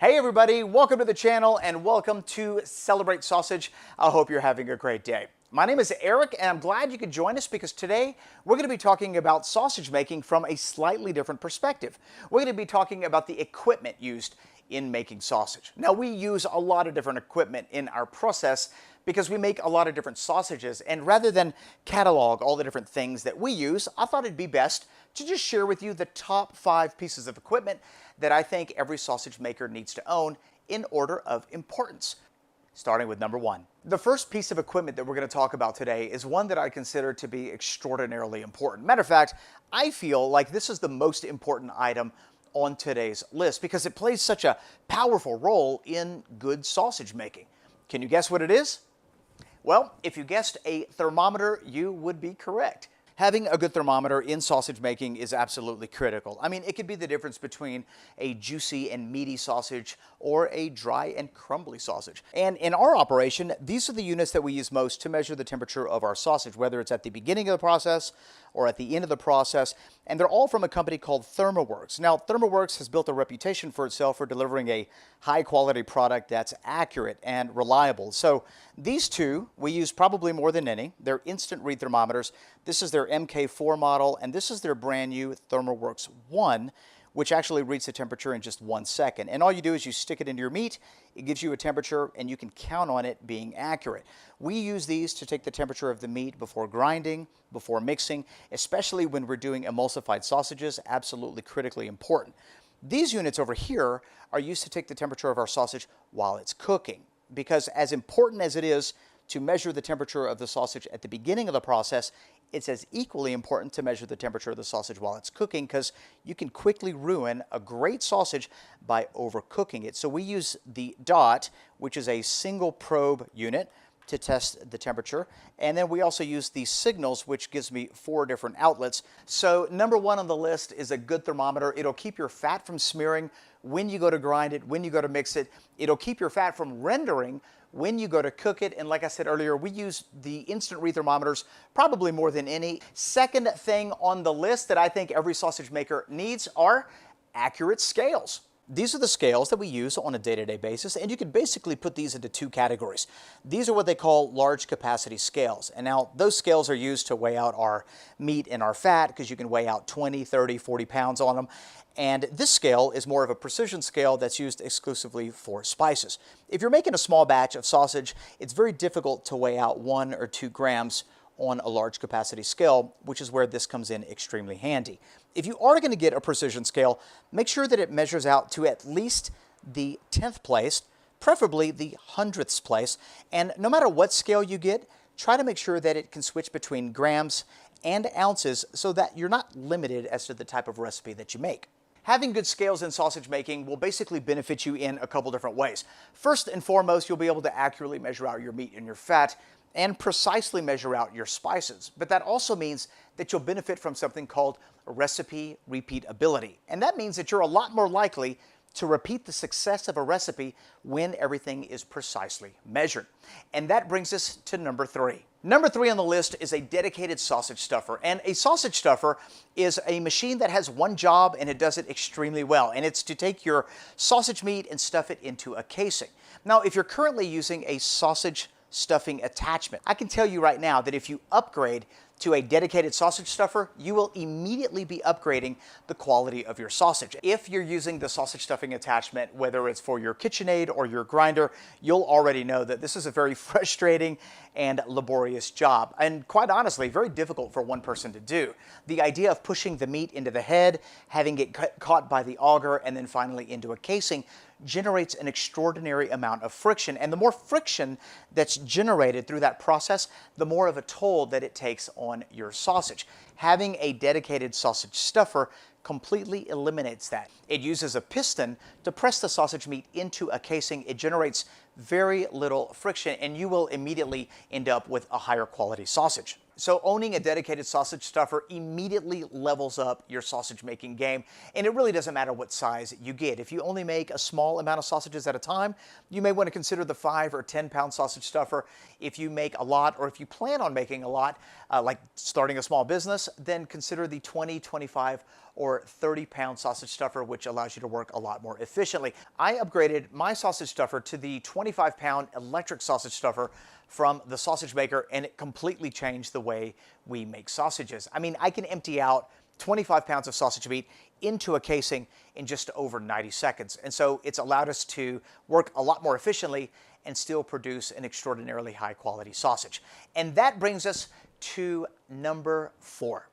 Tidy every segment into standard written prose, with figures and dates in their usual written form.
Hey everybody, welcome to the channel and welcome to Celebrate Sausage. I hope you're having a great day. My name is Eric and I'm glad you could join us because today we're going to be talking about sausage making from a slightly different perspective. We're going to be talking about the equipment used in making sausage. Now we use a lot of different equipment in our process because we make a lot of different sausages, and rather than catalog all the different things that we use, I thought it'd be best to just share with you the top 5 pieces of equipment that I think every sausage maker needs to own in order of importance. Starting with number 1. The first piece of equipment that we're going to talk about today is one that I consider to be extraordinarily important. Matter of fact, I feel like this is the most important item on today's list because it plays such a powerful role in good sausage making. Can you guess what it is? Well, if you guessed a thermometer, you would be correct. Having a good thermometer in sausage making is absolutely critical. I mean, it could be the difference between a juicy and meaty sausage or a dry and crumbly sausage. And in our operation, these are the units that we use most to measure the temperature of our sausage, whether it's at the beginning of the process or at the end of the process. And they're all from a company called Thermoworks. Now, Thermoworks has built a reputation for itself for delivering a high quality product that's accurate and reliable. So these two we use probably more than any. They're instant read thermometers. This is their MK4 model, and this is their brand new Thermoworks 1, which actually reads the temperature in just 1 second. And all you do is you stick it into your meat, it gives you a temperature, and you can count on it being accurate. We use these to take the temperature of the meat before grinding, before mixing, especially when we're doing emulsified sausages, absolutely critically important. These units over here are used to take the temperature of our sausage while it's cooking, because as important as it is to measure the temperature of the sausage at the beginning of the process, it's as equally important to measure the temperature of the sausage while it's cooking, because you can quickly ruin a great sausage by overcooking it. So we use the DOT, which is a single probe unit, to test the temperature. And then we also use the signals, which gives me 4 different outlets. So number 1 on the list is a good thermometer. It'll keep your fat from smearing when you go to grind it, when you go to mix it. It'll keep your fat from rendering when you go to cook it. And like I said earlier, we use the instant read thermometers probably more than any. Second thing on the list that I think every sausage maker needs are accurate scales. These are the scales that we use on a day-to-day basis, and you can basically put these into 2 categories. These are what they call large capacity scales. And now those scales are used to weigh out our meat and our fat, because you can weigh out 20, 30, 40 pounds on them. And this scale is more of a precision scale that's used exclusively for spices. If you're making a small batch of sausage, it's very difficult to weigh out 1 or 2 grams on a large capacity scale, which is where this comes in extremely handy. If you are going to get a precision scale, make sure that it measures out to at least the 10th place, preferably the 100th place. And no matter what scale you get, try to make sure that it can switch between grams and ounces so that you're not limited as to the type of recipe that you make. Having good scales in sausage making will basically benefit you in a couple different ways. First and foremost, you'll be able to accurately measure out your meat and your fat and precisely measure out your spices. But that also means that you'll benefit from something called recipe repeatability. And that means that you're a lot more likely to repeat the success of a recipe when everything is precisely measured. And that brings us to number 3. Number 3 on the list is a dedicated sausage stuffer. And a sausage stuffer is a machine that has one job, and it does it extremely well. And it's to take your sausage meat and stuff it into a casing. Now, if you're currently using a sausage stuffing attachment, I can tell you right now that if you upgrade to a dedicated sausage stuffer, you will immediately be upgrading the quality of your sausage. If you're using the sausage stuffing attachment, whether it's for your KitchenAid or your grinder, you'll already know that this is a very frustrating and laborious job, and quite honestly, very difficult for one person to do. The idea of pushing the meat into the head, having it caught by the auger, and then finally into a casing generates an extraordinary amount of friction. And the more friction that's generated through that process, the more of a toll that it takes on your sausage. Having a dedicated sausage stuffer completely eliminates that. It uses a piston to press the sausage meat into a casing. It generates very little friction, and you will immediately end up with a higher quality sausage. So owning a dedicated sausage stuffer immediately levels up your sausage making game, and it really doesn't matter what size you get. If you only make a small amount of sausages at a time, you may want to consider the 5 or 10 pound sausage stuffer. If you make a lot, or if you plan on making a lot, like starting a small business, then consider the 20, 25, or 30 pound sausage stuffer, which allows you to work a lot more efficiently. I upgraded my sausage stuffer to the 25 pound electric sausage stuffer from the sausage maker, and it completely changed the way we make sausages. I mean, I can empty out 25 pounds of sausage meat into a casing in just over 90 seconds. And so it's allowed us to work a lot more efficiently and still produce an extraordinarily high quality sausage. And that brings us to number 4,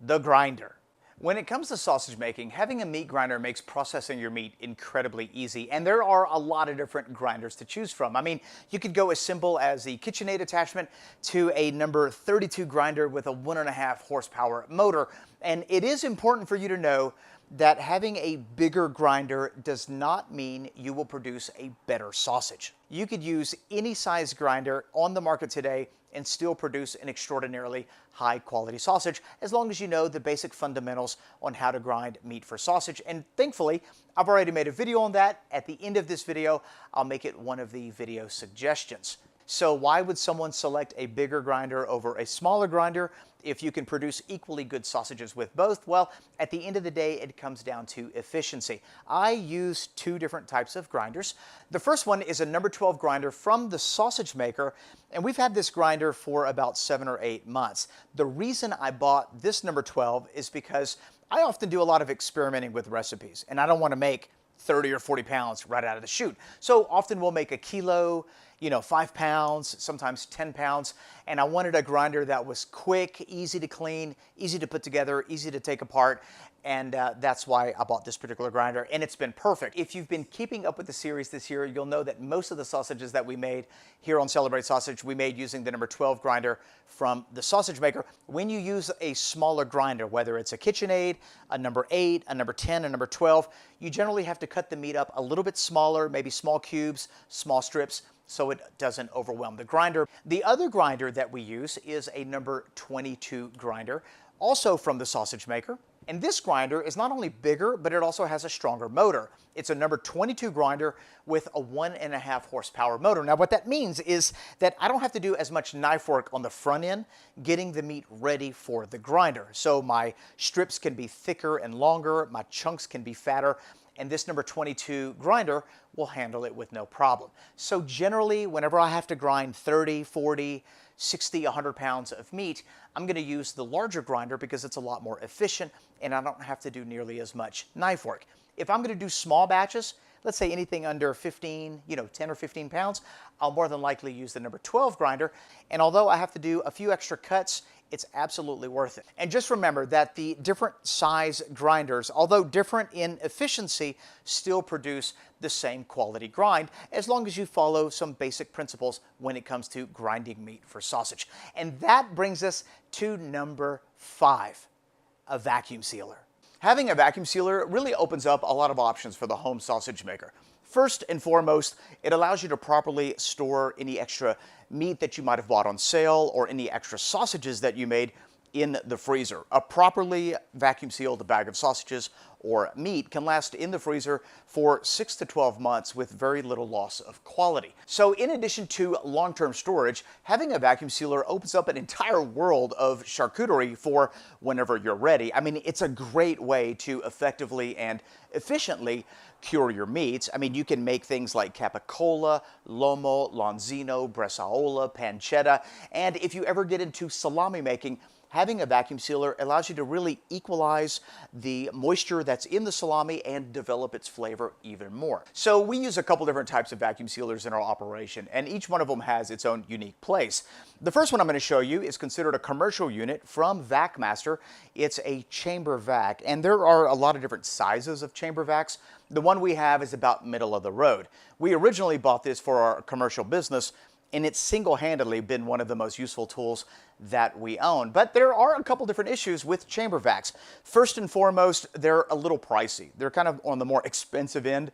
the grinder. When it comes to sausage making, having a meat grinder makes processing your meat incredibly easy, and there are a lot of different grinders to choose from. I mean, you could go as simple as the KitchenAid attachment to a number 32 grinder with a 1.5 horsepower motor. And it is important for you to know that having a bigger grinder does not mean you will produce a better sausage. You could use any size grinder on the market today and still produce an extraordinarily high quality sausage, as long as you know the basic fundamentals on how to grind meat for sausage. And thankfully, I've already made a video on that. At the end of this video, I'll make it one of the video suggestions. So why would someone select a bigger grinder over a smaller grinder if you can produce equally good sausages with both? Well, at the end of the day, it comes down to efficiency. I use 2 different types of grinders. The first one is a number 12 grinder from the sausage maker, and we've had this grinder for about 7 or 8 months. The reason I bought this number 12 is because I often do a lot of experimenting with recipes, and I don't want to make 30 or 40 pounds right out of the chute. So often we'll make a kilo, 5 pounds, sometimes 10 pounds. And I wanted a grinder that was quick, easy to clean, easy to put together, easy to take apart. And that's why I bought this particular grinder, and it's been perfect. If you've been keeping up with the series this year, you'll know that most of the sausages that we made here on Celebrate Sausage, we made using the number 12 grinder from the sausage maker. When you use a smaller grinder, whether it's a KitchenAid, a number 8, a number 10, a number 12, you generally have to cut the meat up a little bit smaller, maybe small cubes, small strips, so it doesn't overwhelm the grinder. The other grinder that we use is a number 22 grinder, also from the sausage maker. And this grinder is not only bigger, but it also has a stronger motor. It's a number 22 grinder with a 1.5 horsepower motor. Now what that means is that I don't have to do as much knife work on the front end getting the meat ready for the grinder. So my strips can be thicker and longer, my chunks can be fatter, and this number 22 grinder will handle it with no problem. So generally, whenever I have to grind 30, 40, 60, 100 pounds of meat, I'm going to use the larger grinder because it's a lot more efficient and I don't have to do nearly as much knife work. If I'm going to do small batches, let's say anything under 15, 10 or 15 pounds, I'll more than likely use the number 12 grinder. And although I have to do a few extra cuts, it's absolutely worth it. And just remember that the different size grinders, although different in efficiency, still produce the same quality grind as long as you follow some basic principles when it comes to grinding meat for sausage. And that brings us to number 5, a vacuum sealer. Having a vacuum sealer really opens up a lot of options for the home sausage maker. First and foremost, it allows you to properly store any extra meat that you might have bought on sale or any extra sausages that you made in the freezer. A properly vacuum sealed bag of sausages or meat can last in the freezer for 6 to 12 months with very little loss of quality. So in addition to long-term storage, having a vacuum sealer opens up an entire world of charcuterie for whenever you're ready. I mean, it's a great way to effectively and efficiently cure your meats. I mean, you can make things like capicola, lomo, lonzino, bresaola, pancetta, and if you ever get into salami making, having a vacuum sealer allows you to really equalize the moisture that's in the salami and develop its flavor even more. So we use a couple different types of vacuum sealers in our operation, and each one of them has its own unique place. The first one I'm going to show you is considered a commercial unit from VacMaster. It's a chamber vac, and there are a lot of different sizes of chamber vacs. The one we have is about middle of the road. We originally bought this for our commercial business, and it's single-handedly been one of the most useful tools that we own. But there are a couple different issues with chamber vacs. First and foremost, they're a little pricey. They're kind of on the more expensive end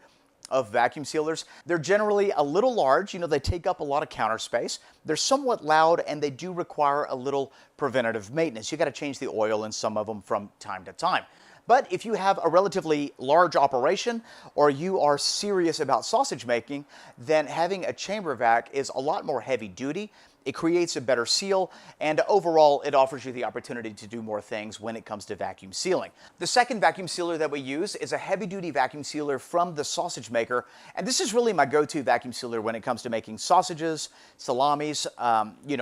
of vacuum sealers. They're generally a little large, they take up a lot of counter space. They're somewhat loud and they do require a little preventative maintenance. You got to change the oil in some of them from time to time. But if you have a relatively large operation or you are serious about sausage making, then having a chamber vac is a lot more heavy duty. It creates a better seal, and overall it offers you the opportunity to do more things when it comes to vacuum sealing. The second vacuum sealer that we use is a heavy-duty vacuum sealer from the sausage maker, and this is really my go-to vacuum sealer when it comes to making sausages, salamis,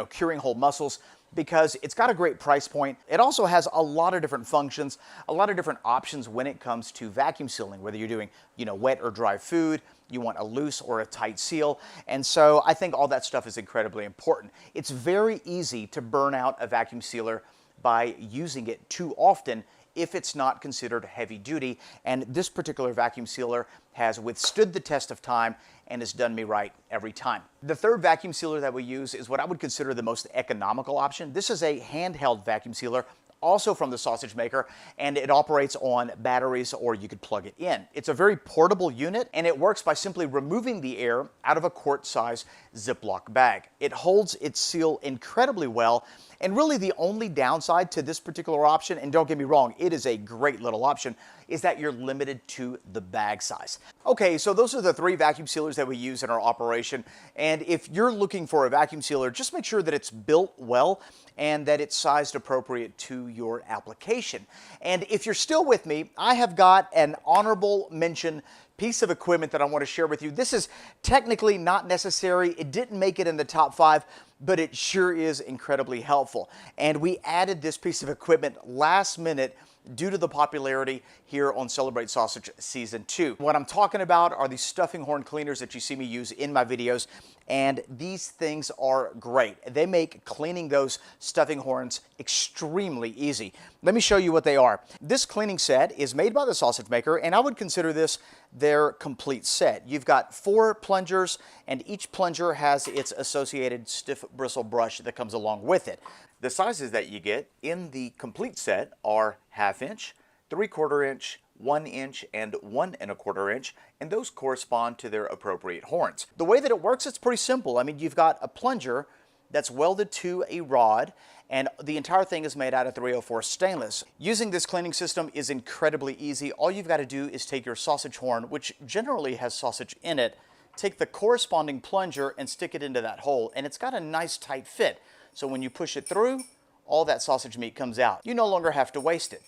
curing whole mussels, because it's got a great price point. It also has a lot of different functions, a lot of different options when it comes to vacuum sealing, whether you're doing, wet or dry food, you want a loose or a tight seal. And so I think all that stuff is incredibly important. It's very easy to burn out a vacuum sealer by using it too often if it's not considered heavy duty. And this particular vacuum sealer has withstood the test of time and has done me right every time. The third vacuum sealer that we use is what I would consider the most economical option. This is a handheld vacuum sealer, also from the sausage maker, and it operates on batteries or you could plug it in. It's a very portable unit and it works by simply removing the air out of a quart-size Ziploc bag. It holds its seal incredibly well, and really the only downside to this particular option, and don't get me wrong, it is a great little option, is that you're limited to the bag size. Okay, so those are the three vacuum sealers that we use in our operation, and if you're looking for a vacuum sealer, just make sure that it's built well and that it's sized appropriate to your application. And if you're still with me, I have got an honorable mention piece of equipment that I want to share with you. This is technically not necessary. It didn't make it in the top 5, but it sure is incredibly helpful. And we added this piece of equipment last minute due to the popularity here on Celebrate Sausage Season 2. What I'm talking about are these stuffing horn cleaners that you see me use in my videos, and these things are great. They make cleaning those stuffing horns extremely easy. Let me show you what they are. This cleaning set is made by the sausage maker, and I would consider this their complete set. You've got 4 plungers, and each plunger has its associated stiff bristle brush that comes along with it. The sizes that you get in the complete set are 1/2 inch, 3/4 inch, 1 inch, and 1 1/4 inch, and those correspond to their appropriate horns. The way that it works, it's pretty simple. I mean, you've got a plunger that's welded to a rod, and the entire thing is made out of 304 stainless. Using this cleaning system is incredibly easy. All you've got to do is take your sausage horn, which generally has sausage in it, take the corresponding plunger and stick it into that hole, and it's got a nice tight fit. So when you push it through, all that sausage meat comes out. You no longer have to waste it.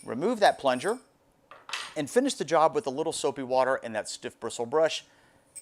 Remove that plunger and finish the job with a little soapy water and that stiff bristle brush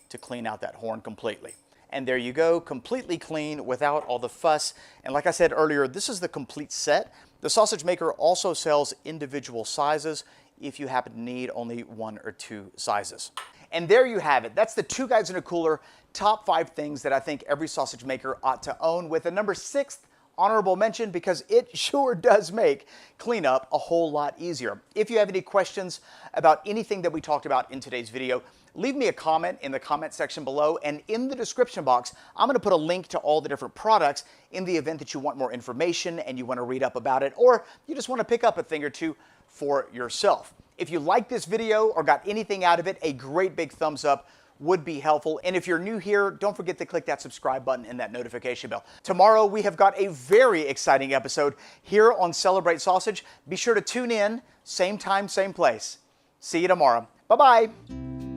to clean out that horn completely. And there you go, completely clean without all the fuss. And like I said earlier, this is the complete set. The sausage maker also sells individual sizes if you happen to need only 1 or 2 sizes. And there you have it. That's the 2 Guys in a Cooler top 5 things that I think every sausage maker ought to own, with a number 6th honorable mention because it sure does make cleanup a whole lot easier. If you have any questions about anything that we talked about in today's video, leave me a comment in the comment section below, and in the description box, I'm going to put a link to all the different products in the event that you want more information and you want to read up about it, or you just want to pick up a thing or two for yourself. If you like this video or got anything out of it, a great big thumbs up would be helpful. And if you're new here, don't forget to click that subscribe button and that notification bell. Tomorrow, we have got a very exciting episode here on Celebrate Sausage. Be sure to tune in, same time, same place. See you tomorrow. Bye-bye.